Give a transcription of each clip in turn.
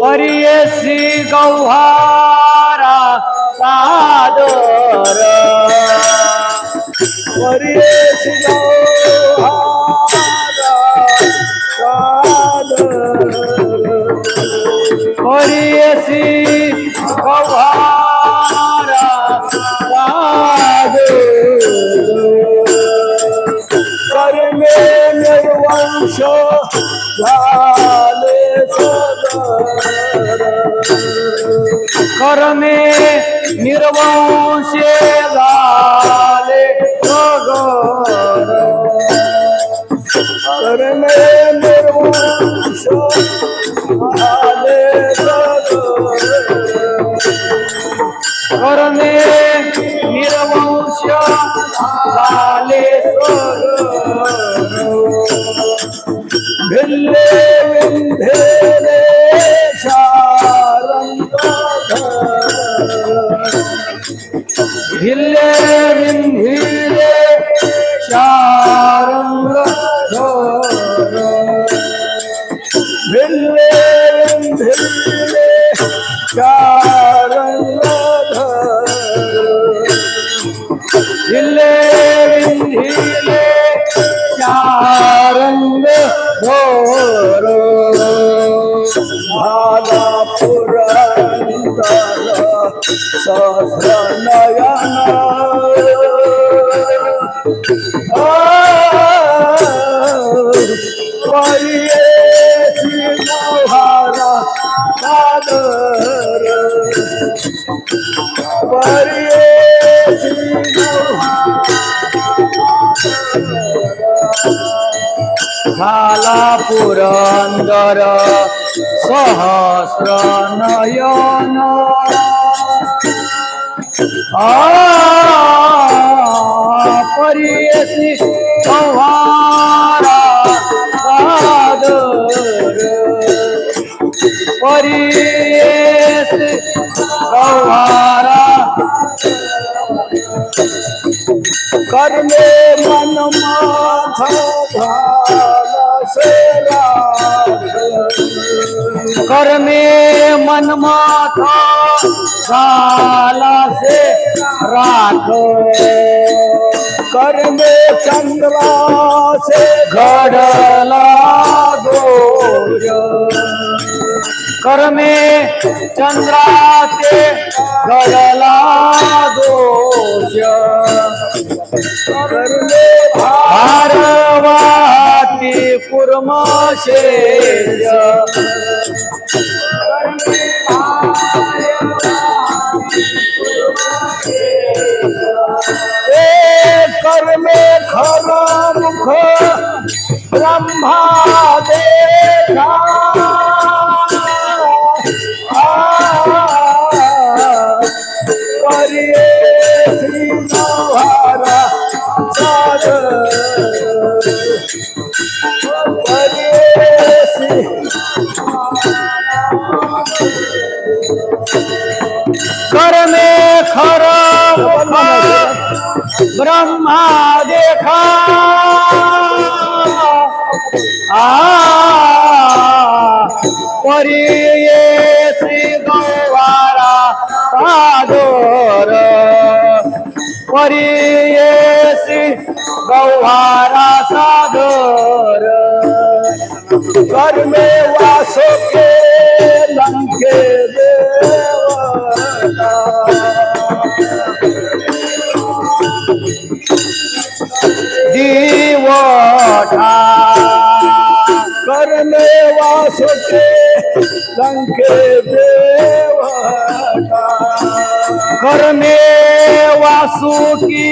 परियसी गौहारा सादर परियसी गौहारा सादर परियसी गौहारा सादर कर्मे निर्वंश झाले सदर कर्मे निर्वंशे झाले सगर कर्मे निर्वंश झाले सदर कर्मे निर्वंश झाले भिल्ले विंध्येले भिल्ले विंधिले शारंग भिल्ले विंध्येले शारंग भिल्ले विंधिले शारंग घोर भाला पुरंदर सहस्र नयन परियसी गौहारा सादर परियसी झाला पुरंदर सहस्र नयन परियसी गौहारा सादर परियसी गौहारा कर्मे मन माथा से कर्मे मन माथा झाला से राख कर्मे चंद्रा से घडला दोष कर्मे चंद्राचे घडला दोष कर्मे भारवाती कुर्मशेष कर्मे खरा मुख ब्रह्मा देखा परियसी गौहारा सादर परियसी कर्मे खरा ब्रह्मा देखा परियसी गौहारा सादर परियसी गौहारा सादर कर्मे वास के लंके देवता दीवटा कर्मे वास के लंके देवता कर्मे वासुकी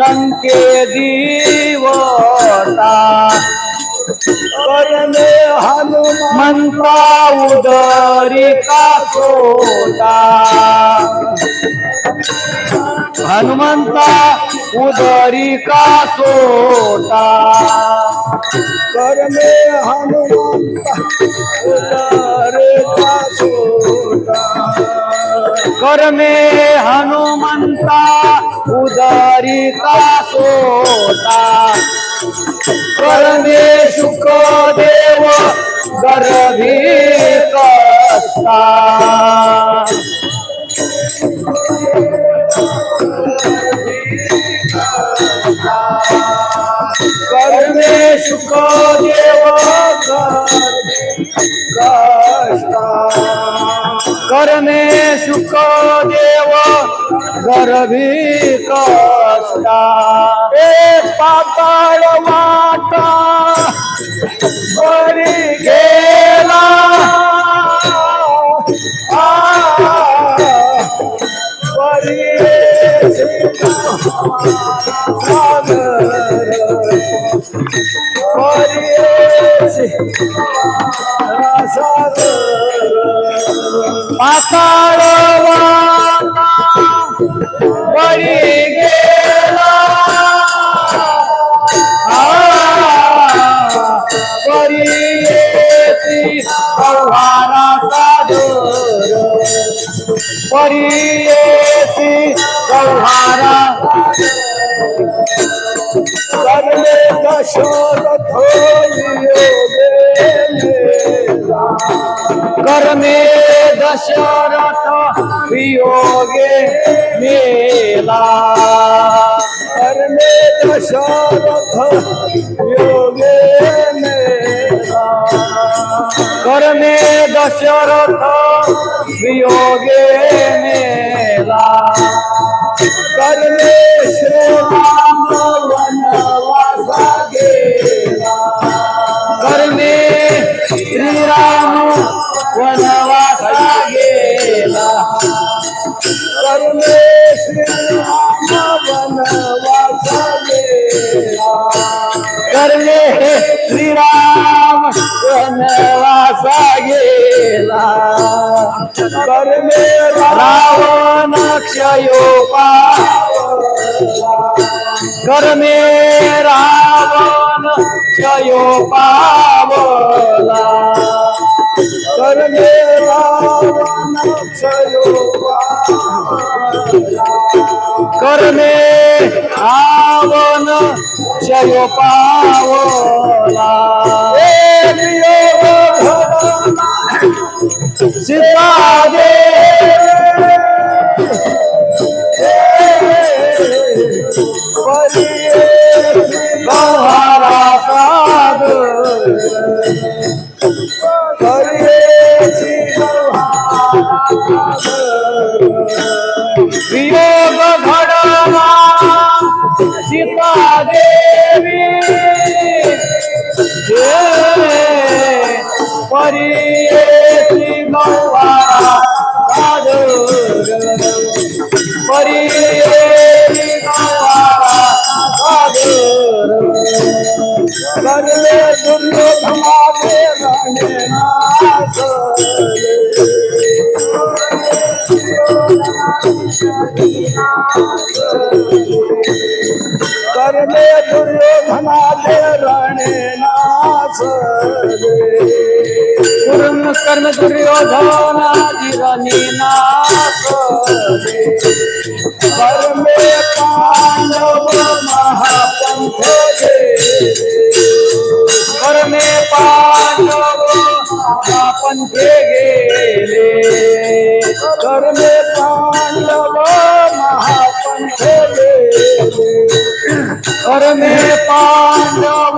लंके दीवता कर्मे मंता उदरी का सोता हनुमंता उदरी का सोता कर्मे हनुमंत उदरे का सोता कर्मे हनुमंता उदरी का सोता कर्मे शुक सोटा कर्मे सुख देव कर्मे सुख देव गर्भी कष्टा पाताळ वाटा बरी गेला पाताळ वाटा बरी गेला बरी येती अवहारा सादर बरी येती अवहारा कर्मे दशरथ कर्मे दशरथ वियोगे मेला कर्मे दशरथ योगे मेला कर्मे दशरथ वियोगे मेला कर्मे श्रीराम वनवासा गेला कर्मे श्रीराम वनवासा गेला कर्मे श्रीराम वनवासा गेला कर्मे श्रीराम वनवासा गेला कर्मे रावण क्षयोपा कर्मे रावण क्षयोपावला कर्मे रावण कर्मे रावण क्षयोपावला सीता गौहरा वियोग घडला सीता देवी परी गौहरा परी कर्मे दुर्योधनाचे रणे कर्मे दुर्योधनाचे रणे कर्म दुर्योधनाची रणी कर्मे पांडव महापंथ कर्मे पांडव पंथे गेले कर्मे पांडव महापंथ कर्मे पांडव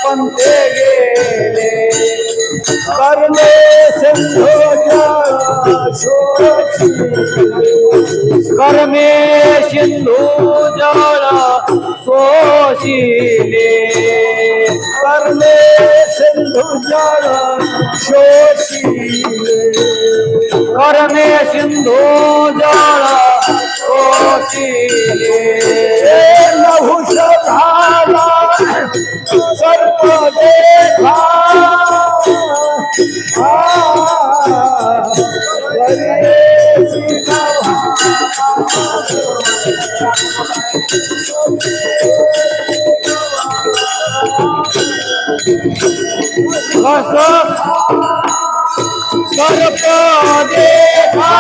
पंथे गेले कर्मे सिंधू कर्मे सिंधू जल शोषिले कर्मे सिंधु जल शोषिले कर्मे सिंधू जल शोषिले नहुष भाला सर्प देखा सर्प देखा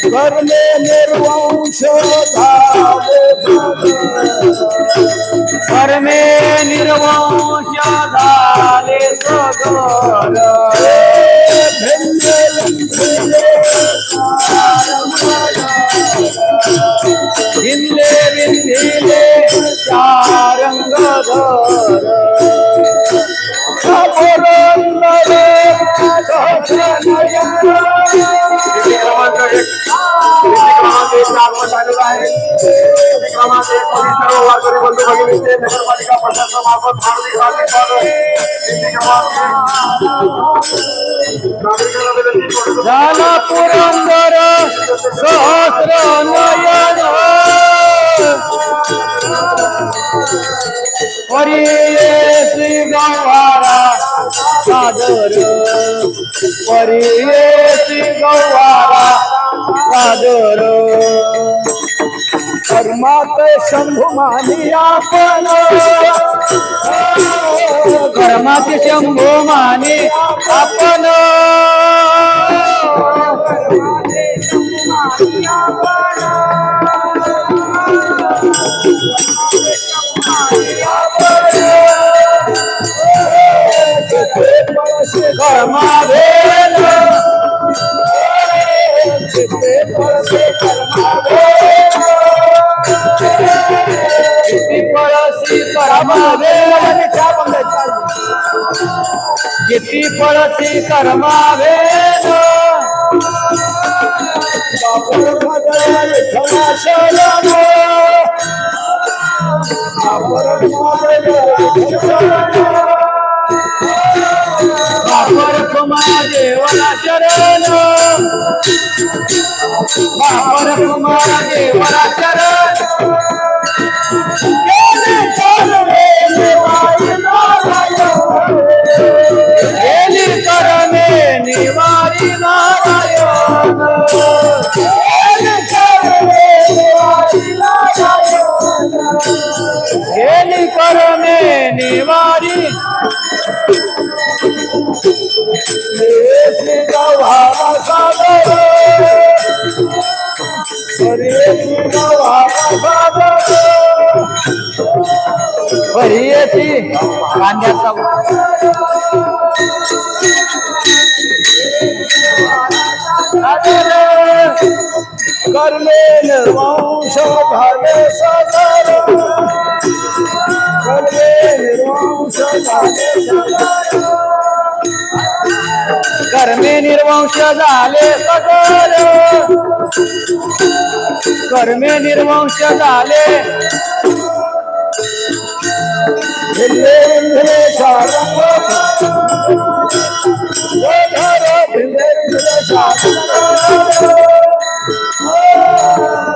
कर्मे निर्वंश झाले कर्मे निर्वंश झाले सगळ भिनले विंधिले चारंग नगरपालिका प्रशासनामार्फत हार्दिक झाला पुरंदर सहस्र नयन हरी श्री गंवारा सादर हरी श्री गंवारा सादर कर्मात शंभू मानी आपण कर्माचे शंभो माने आपण कर्मावेल किती पळसी कर्मावेल किती पळसी कर्मावेल बापर कुमार देवला शरण बापर कुमार देवला शरण गेली करणे निवारी नारायण गेली करणे निवारी बरी येते कांद्याचा कर्मे निर्वंश झाले सदर कर्मे निर्वंश झाले कर्मे निर्वंश झाले सगळ कर्मे निर्वंश झाले भिल्ले भिल्ले शारंग भिल्ले भिल्ले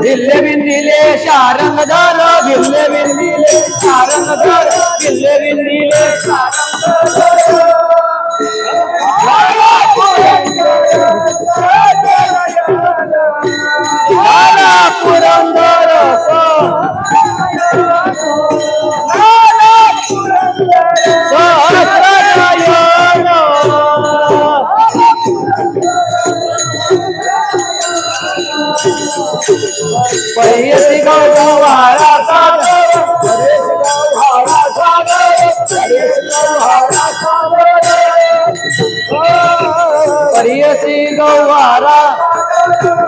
भिल्ले बिंदिले शारंग धर भिल्ले बिंदिले शारंग धर भिल्ले बिंदिले झाला पुरंदर सहस्रनयन पहियसी गौरवारा सागर परियसी गौवारा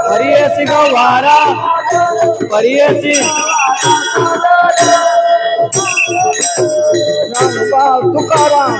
परियसी गौवारा परियसी तुकाराम